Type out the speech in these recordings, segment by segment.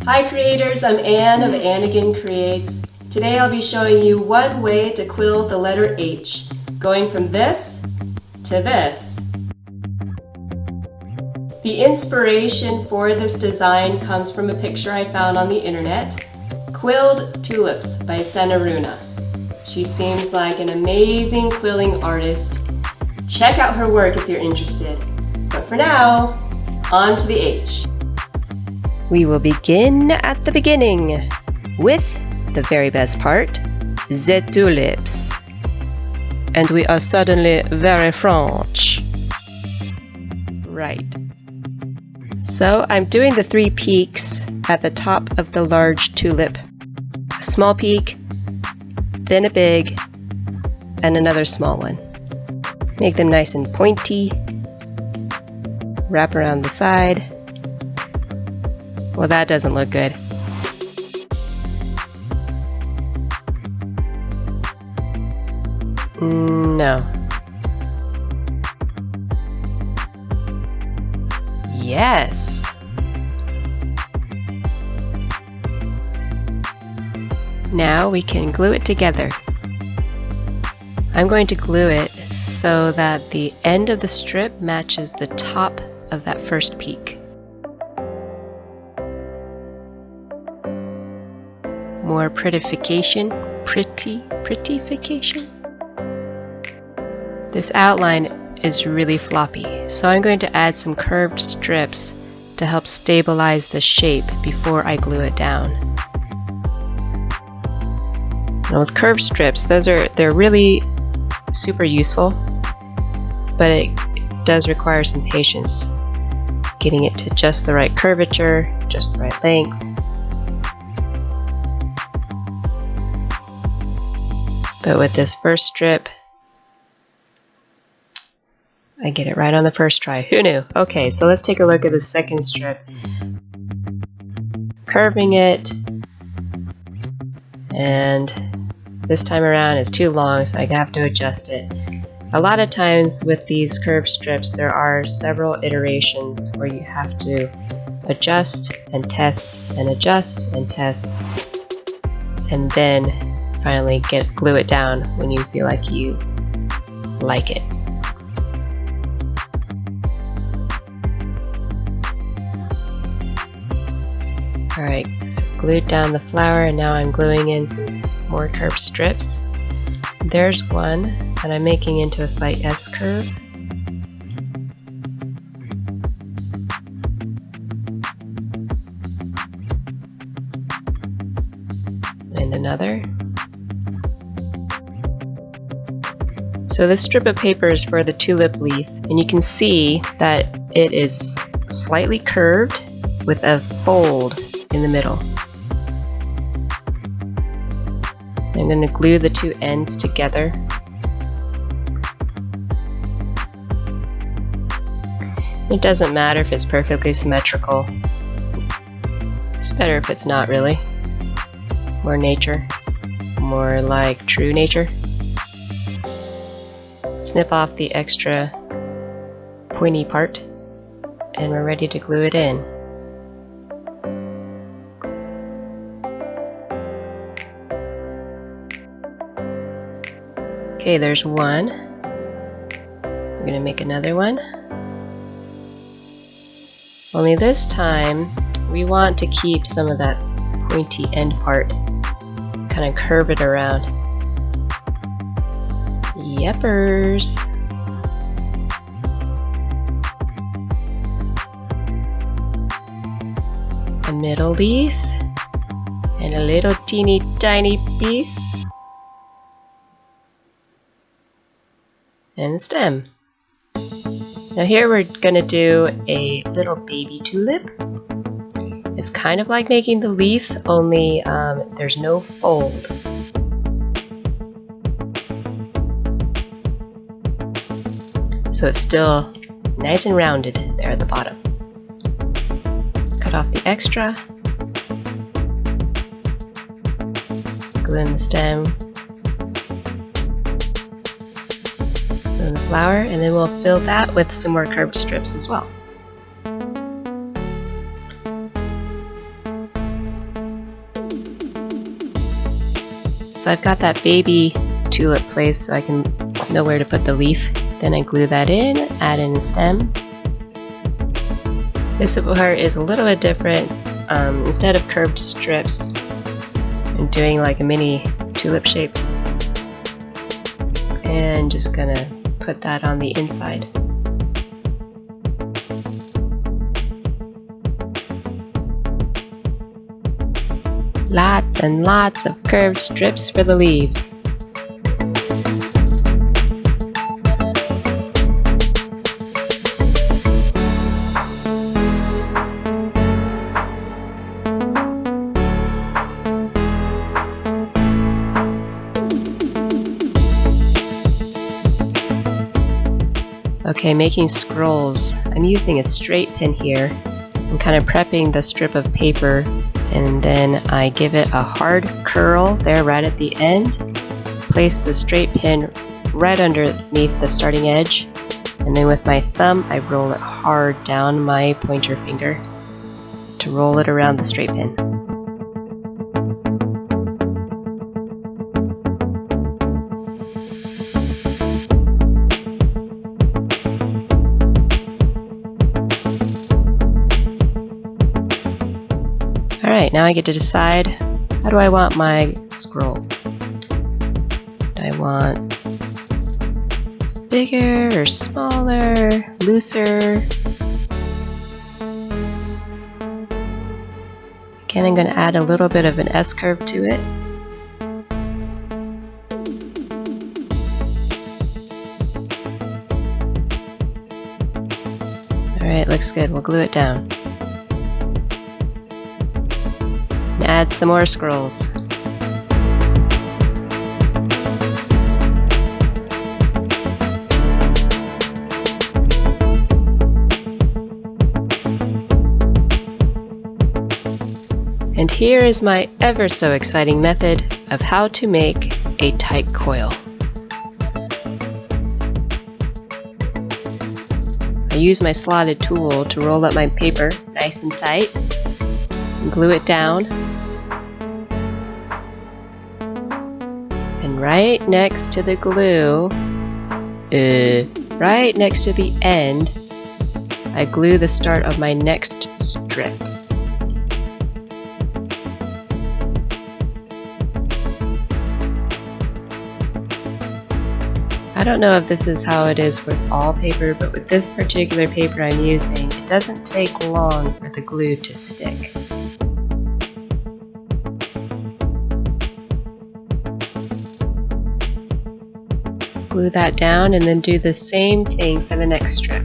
Hi creators, I'm Anne of Anndason Creates. Today I'll be showing you one way to quill the letter H, going from this to this. The inspiration for this design comes from a picture I found on the internet, Quilled Tulips by Senaruna. She seems like an amazing quilling artist. Check out her work if you're interested. But for now, on to the H. We will begin at the beginning with the very best part, the tulips. And we are suddenly very French. Right. So I'm doing the 3 peaks at the top of the large tulip. A small peak, then a big, and another small one. Make them nice and pointy. Wrap around the side. Well, that doesn't look good. No. Yes. Now we can glue it together. I'm going to glue it so that the end of the strip matches the top of that first peak. More prettification. Prettification. This outline is really floppy, so I'm going to add some curved strips to help stabilize the shape before I glue it down. Now with curved strips, they're really super useful, but it does require some patience getting it to just the right curvature, just the right length. But with this first strip, I get it right on the first try. Who knew? Okay, so let's take a look at the second strip. Curving it, and this time around it's too long, so I have to adjust it. A lot of times with these curved strips, there are several iterations where you have to adjust and test and adjust and test, and then finally glue it down when you feel like you like it. Alright, glued down the flower, and now I'm gluing in some more curved strips. There's one that I'm making into a slight S curve. And another. So this strip of paper is for the tulip leaf, and you can see that it is slightly curved with a fold in the middle. I'm going to glue the two ends together. It doesn't matter if it's perfectly symmetrical. It's better if it's not, really. More nature. More like true nature. Snip off the extra pointy part, and we're ready to glue it in. Okay, there's one. We're going to make another one. Only this time, we want to keep some of that pointy end part. Kind of curve it around. Yeppers! A middle leaf. And a little teeny tiny piece. And the stem. Now here we're gonna do a little baby tulip. It's kind of like making the leaf, only there's no fold. So it's still nice and rounded there at the bottom. Cut off the extra. Glue in the stem. Glue in the flower, and then we'll fill that with some more curved strips as well. So I've got that baby tulip placed so I can know where to put the leaf. Then I glue that in, add in a stem. This part is a little bit different. Instead of curved strips, I'm doing like a mini tulip shape. And just gonna put that on the inside. Lots and lots of curved strips for the leaves. Okay, making scrolls. I'm using a straight pin here and kind of prepping the strip of paper, and then I give it a hard curl there right at the end. Place the straight pin right underneath the starting edge, and then with my thumb I roll it hard down my pointer finger to roll it around the straight pin. Alright, now I get to decide, how do I want my scroll? Do I want bigger or smaller, looser? Again, I'm going to add a little bit of an S-curve to it. Alright, looks good. We'll glue it down. Add some more scrolls. And here is my ever so exciting method of how to make a tight coil. I use my slotted tool to roll up my paper nice and tight and glue it down. And right next to the glue, right next to the end, I glue the start of my next strip. I don't know if this is how it is with all paper, but with this particular paper I'm using, it doesn't take long for the glue to stick. Glue that down and then do the same thing for the next strip.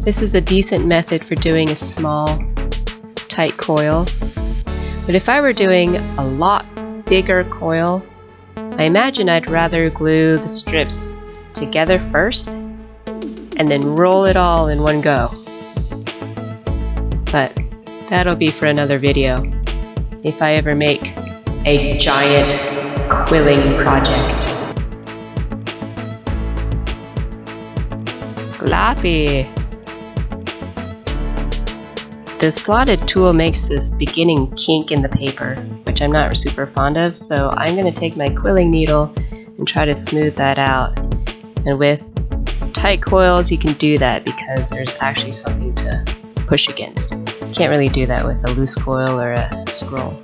This is a decent method for doing a small, tight coil. But if I were doing a lot bigger coil, I imagine I'd rather glue the strips together first and then roll it all in one go. But that'll be for another video, if I ever make a giant quilling project. Gloppy! The slotted tool makes this beginning kink in the paper, which I'm not super fond of, so I'm going to take my quilling needle and try to smooth that out. And with tight coils you can do that because there's actually something to push against. Can't really do that with a loose coil or a scroll.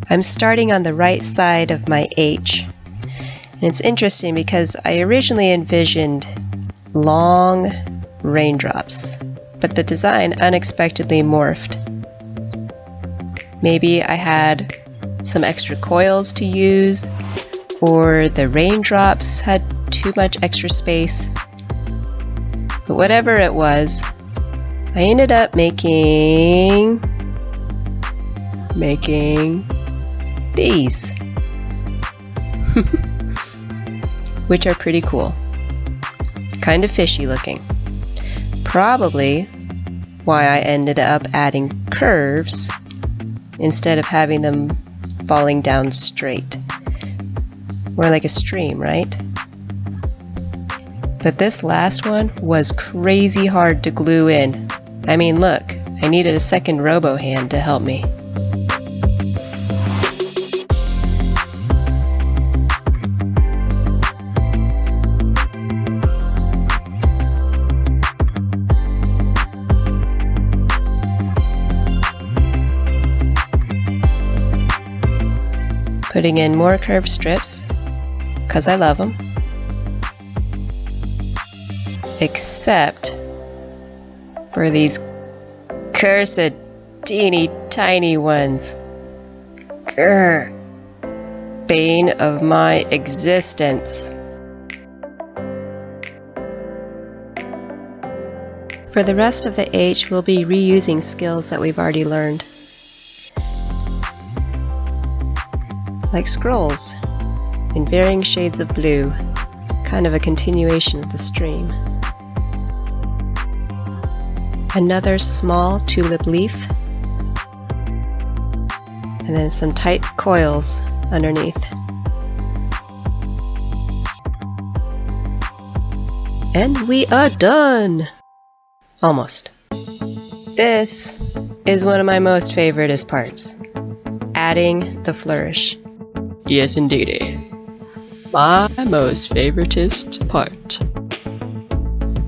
I'm starting on the right side of my H. And it's interesting because I originally envisioned long raindrops, but the design unexpectedly morphed. Maybe I had some extra coils to use, or the raindrops had too much extra space. But whatever it was, I ended up making these. Which are pretty cool. Kind of fishy looking. Probably why I ended up adding curves instead of having them falling down straight. More like a stream, right? But this last one was crazy hard to glue in. I mean, look, I needed a second robo hand to help me. Putting in more curved strips, because I love them. Except for these cursed teeny tiny ones. Grr. Bane of my existence. For the rest of the H, we'll be reusing skills that we've already learned. Like scrolls in varying shades of blue, kind of a continuation of the stream. Another small tulip leaf, and then some tight coils underneath. And we are done! Almost. This is one of my most favoritist parts, adding the flourish. Yes, indeedy. My most favoritist part.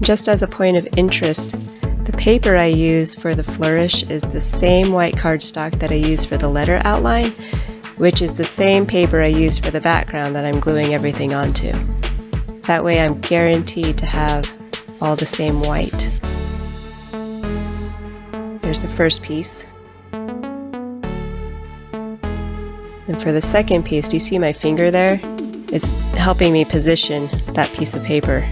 Just as a point of interest, the paper I use for the flourish is the same white cardstock that I use for the letter outline, which is the same paper I use for the background that I'm gluing everything onto. That way I'm guaranteed to have all the same white. There's the first piece. And for the second piece, do you see my finger there? It's helping me position that piece of paper.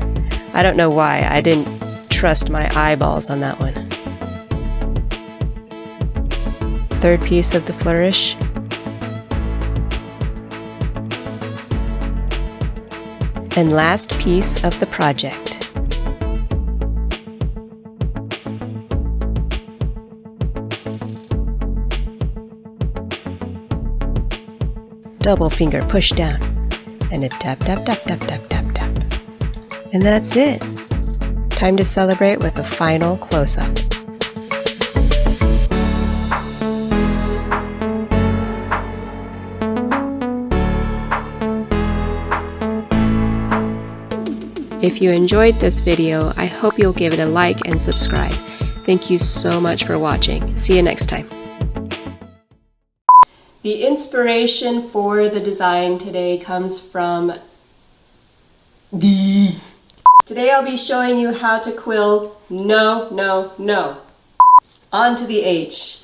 I don't know why, I didn't trust my eyeballs on that one. Third piece of the flourish. And last piece of the project. Double finger push down, and a tap tap tap tap tap tap tap. And that's it. Time to celebrate with a final close-up. If you enjoyed this video, I hope you'll give it a like and subscribe. Thank you so much for watching. See you next time. The inspiration for the design today comes from Today I'll be showing you how to quill no, no, no onto the H.